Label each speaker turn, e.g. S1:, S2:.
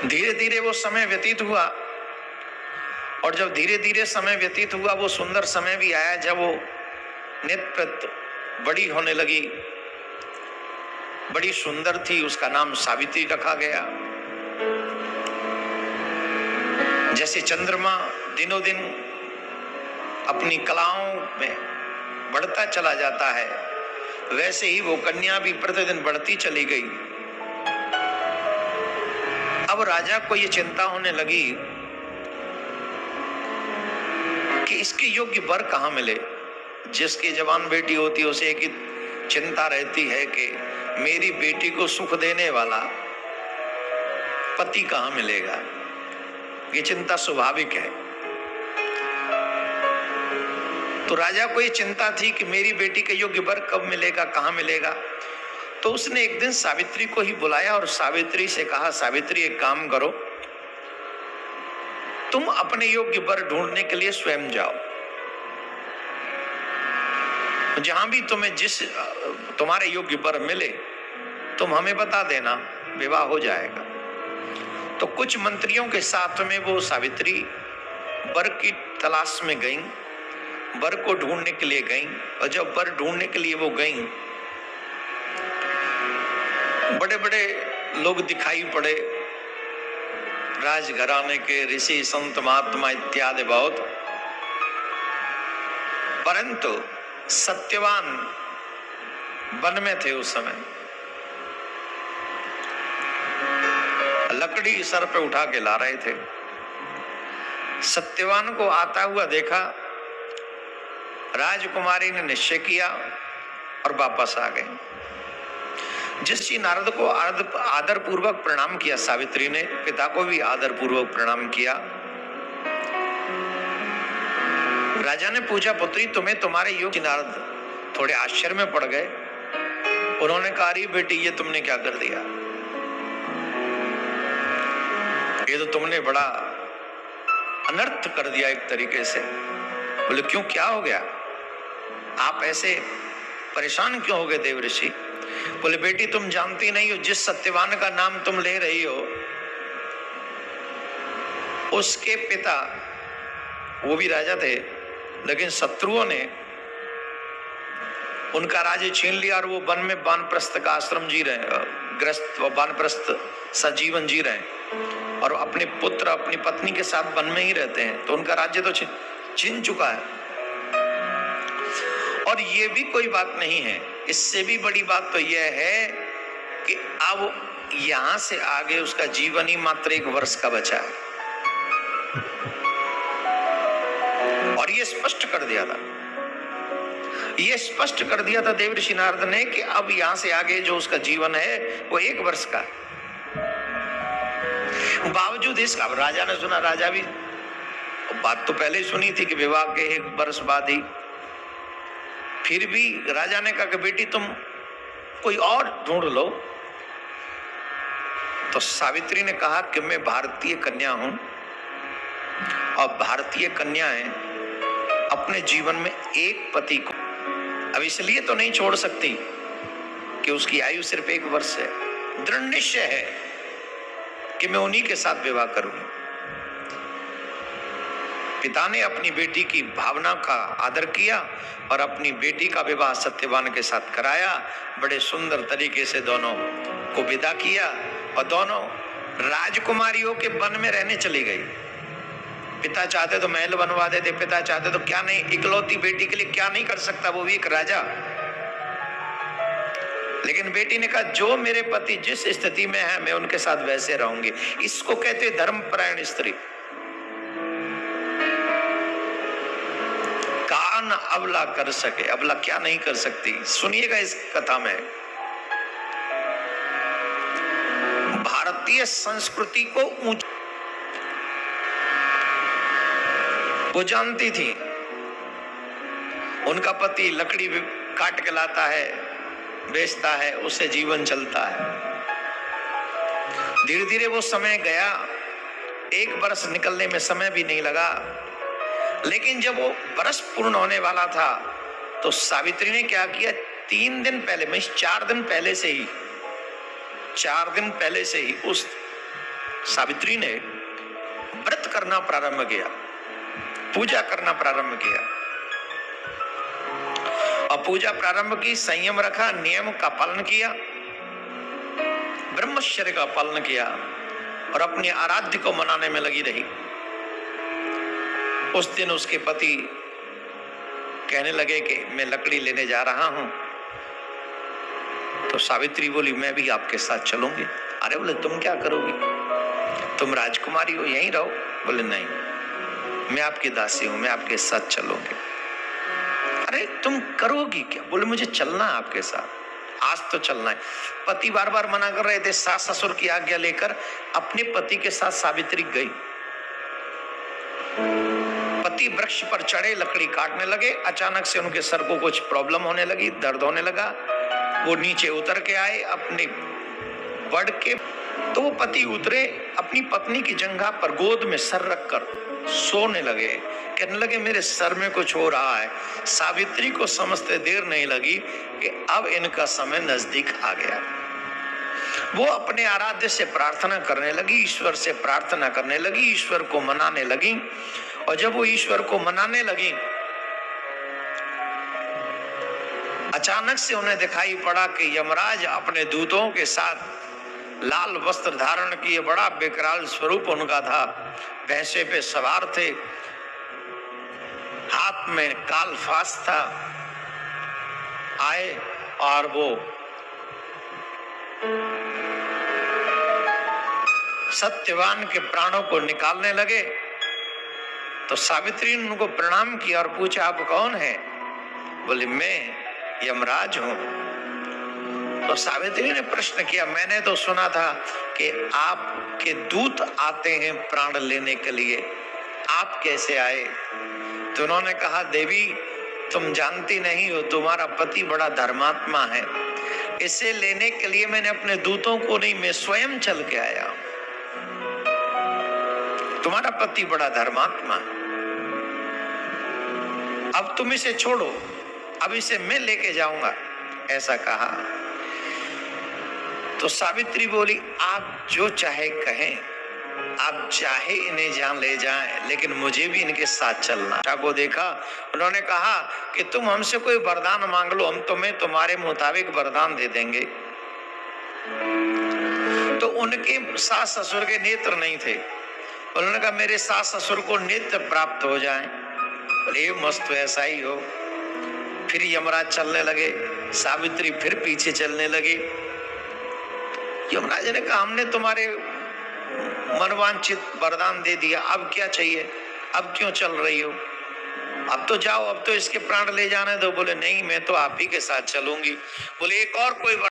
S1: धीरे धीरे वो समय व्यतीत हुआ, और जब धीरे धीरे समय व्यतीत हुआ वो सुंदर समय भी आया जब वो नित बड़ी होने लगी, बड़ी सुंदर थी, उसका नाम सावित्री रखा गया। जैसे चंद्रमा दिनों दिन अपनी कलाओं में बढ़ता चला जाता है, वैसे ही वो कन्या भी प्रतिदिन बढ़ती चली गई। अब राजा को ये चिंता होने लगी कि इसके योग्य वर कहां मिले। जिसकी जवान बेटी होती है उसे एक ही चिंता रहती है कि मेरी बेटी को सुख देने वाला पति कहां मिलेगा। ये चिंता स्वाभाविक है। तो राजा को ये चिंता थी कि मेरी बेटी के योग्य वर कब मिलेगा, कहां मिलेगा। तो उसने एक दिन सावित्री को ही बुलाया और सावित्री से कहा, सावित्री एक काम करो, तुम अपने योग्य वर ढूंढने के लिए स्वयं जाओ। जहां भी तुम्हें तुम्हारे योग्य वर मिले तुम हमें बता देना, विवाह हो जाएगा। तो कुछ मंत्रियों के साथ में वो सावित्री वर की तलाश में गईं, वर को ढूंढने के लिए गईं। और जब वर ढूंढने के लिए वो गईं, बड़े बड़े लोग दिखाई पड़े, राजघराने के ऋषि संत महात्मा इत्यादि बहुत, परंतु सत्यवान वन में थे उस समय। लकड़ी सर पे उठा के ला रहे थे। सत्यवान को आता हुआ देखा, राजकुमारी ने निश्चय किया और वापस आ गए। जिस नारद को आदर पूर्वक प्रणाम किया, सावित्री ने पिता को भी आदर पूर्वक प्रणाम किया। राजा ने पूछा, पुत्री तुम्हें तुम्हारे योग। नारद थोड़े आश्चर्य में पड़ गए। उन्होंने कहा, अरे बेटी ये तुमने क्या कर दिया, ये तो तुमने बड़ा अनर्थ कर दिया एक तरीके से। बोले क्यों, क्या हो गया, आप ऐसे परेशान क्यों हो गए देव ऋषि। बोले बेटी तुम जानती नहीं हो, जिस सत्यवान का नाम तुम ले रही हो उसके पिता, वो भी राजा थे, लेकिन शत्रुओं ने उनका राज्य छीन लिया और वो वन में वानप्रस्थ का आश्रम जी रहे, ग्रस्त वानप्रस्थ सा जीवन जी रहे, और अपने पुत्र अपनी पत्नी के साथ वन में ही रहते हैं। तो उनका राज्य तो छीन चुका है। और ये भी कोई बात नहीं है, इससे भी बड़ी बात तो यह है कि अब यहां से आगे उसका जीवन ही मात्र 1 वर्ष का बचा है। और ये स्पष्ट कर दिया था, ये स्पष्ट कर दिया था देवऋषि नारद ने कि अब यहां से आगे जो उसका जीवन है वो 1 वर्ष का। बावजूद इसका राजा ने सुना, राजा भी बात तो पहले ही सुनी थी कि विवाह के 1 वर्ष बाद ही, फिर भी राजा ने कहा कि बेटी तुम कोई और ढूंढ लो। तो सावित्री ने कहा कि मैं भारतीय कन्या हूं और भारतीय कन्याएं अपने जीवन में एक पति को अब इसलिए तो नहीं छोड़ सकती कि उसकी आयु सिर्फ 1 वर्ष है। दृढ़ निश्चय है कि मैं उन्हीं के साथ विवाह करूंगी। पिता ने अपनी बेटी की भावना का आदर किया और अपनी बेटी का विवाह सत्यवान के साथ कराया। बड़े सुंदर तरीके से दोनों को विदा किया और दोनों राजकुमारियों के वन में रहने चली गई। पिता चाहते तो महल बनवा देते, पिता चाहते तो क्या नहीं, इकलौती बेटी के लिए क्या नहीं कर सकता, वो भी एक राजा। लेकिन बेटी ने कहा जो मेरे पति जिस स्थिति में है मैं उनके साथ वैसे रहूंगी। इसको कहते धर्मपरायण स्त्री। कान अबला कर सके, अबला क्या नहीं कर सकती, सुनिएगा इस कथा में। भारतीय संस्कृति को वो जानती थी। उनका पति लकड़ी काट के लाता है, बेचता है, उससे जीवन चलता है। धीरे धीरे वो समय गया, 1 वर्ष निकलने में समय भी नहीं लगा। लेकिन जब वो वर्ष पूर्ण होने वाला था तो सावित्री ने क्या किया, 3 दिन पहले, मैं 4 दिन पहले से ही 4 दिन पहले से ही उस सावित्री ने व्रत करना प्रारंभ किया, पूजा करना प्रारंभ किया और पूजा प्रारंभ की, संयम रखा, नियम का पालन किया, ब्रह्मचर्य का पालन किया और अपने आराध्य को मनाने में लगी रही। उस दिन उसके पति कहने लगे कि मैं लकड़ी लेने जा रहा हूं, तो सावित्री बोली मैं भी आपके साथ चलूंगी। अरे बोले तुम क्या करोगी, तुम राजकुमारी हो, यहीं रहो। बोले नहीं, मैं आपकी दासी हूं, मैं आपके साथ चलूंगी। अरे तुम करोगी क्या? बोले मुझे चलना है आपके साथ, आज तो चलना है। पति बार बार मना कर रहे थे, सास ससुर की आज्ञा लेकर अपने पति के साथ सावित्री गई। पति वृक्ष पर चढ़े, लकड़ी काटने लगे। अचानक से उनके सर को कुछ प्रॉब्लम होने लगी, दर्द होने लगा। वो नीचे उतर के आए अपने बढ़ के, तो वो पति उतरे, अपनी पत्नी की जंघा पर गोद में सर रखकर सोने लगे। कहने लगे मेरे सर में कुछ हो रहा है। सावित्री को समझते देर नहीं लगी कि अब इनका समय नजदीक आ गया। वो अपने आराध्य से प्रार्थना करने लगी, ईश्वर से प्रार्थना करने लगी, ईश्वर को मनाने लगी। और जब वो ईश्वर को मनाने लगी, अचानक से उन्हें दिखाई पड़ा कि यमराज अपने दूतों के साथ लाल वस्त्र धारण किए, बड़ा विकराल स्वरूप उनका था, भैंसे पे सवार थे, हाथ में कालफास था। आए और वो सत्यवान के प्राणों को निकालने लगे। तो सावित्री ने उनको प्रणाम किया और पूछा आप कौन है? बोले मैं यमराज हूं। तो सावित्री ने प्रश्न किया, मैंने तो सुना था कि आपके दूत आते हैं प्राण लेने के लिए, आप कैसे आए? तो उन्होंने कहा देवी तुम जानती नहीं हो, तुम्हारा पति बड़ा धर्मात्मा है, इसे लेने के लिए मैंने अपने दूतों को नहीं, मैं स्वयं चल के आया। तुम्हारा पति बड़ा धर्मात्मा है, अब तुम इसे छोड़ो, अब इसे मैं लेके जाऊंगा, ऐसा कहा। तो सावित्री बोली आप जो चाहे कहें, आप चाहे इन्हें जान ले जाएं, लेकिन मुझे भी इनके साथ चलना। को देखा, उन्होंने कहा कि तुम हमसे कोई वरदान मांग लो, हम तुम्हें तुम्हारे मुताबिक वरदान दे देंगे। तो उनके सास ससुर के नेत्र नहीं थे। उन्होंने कहा मेरे सास ससुर को नेत्र प्राप्त हो जाएं। बोले मस्त ऐसा ही हो। फिर यमराज चलने लगे, सावित्री फिर पीछे चलने लगी। यमराज ने कहा हमने तुम्हारे मनवांछित वरदान दे दिया, अब क्या चाहिए, अब क्यों चल रही हो? अब तो जाओ, अब तो इसके प्राण ले जाने दो। बोले नहीं मैं तो आप ही के साथ चलूंगी। बोले एक और कोई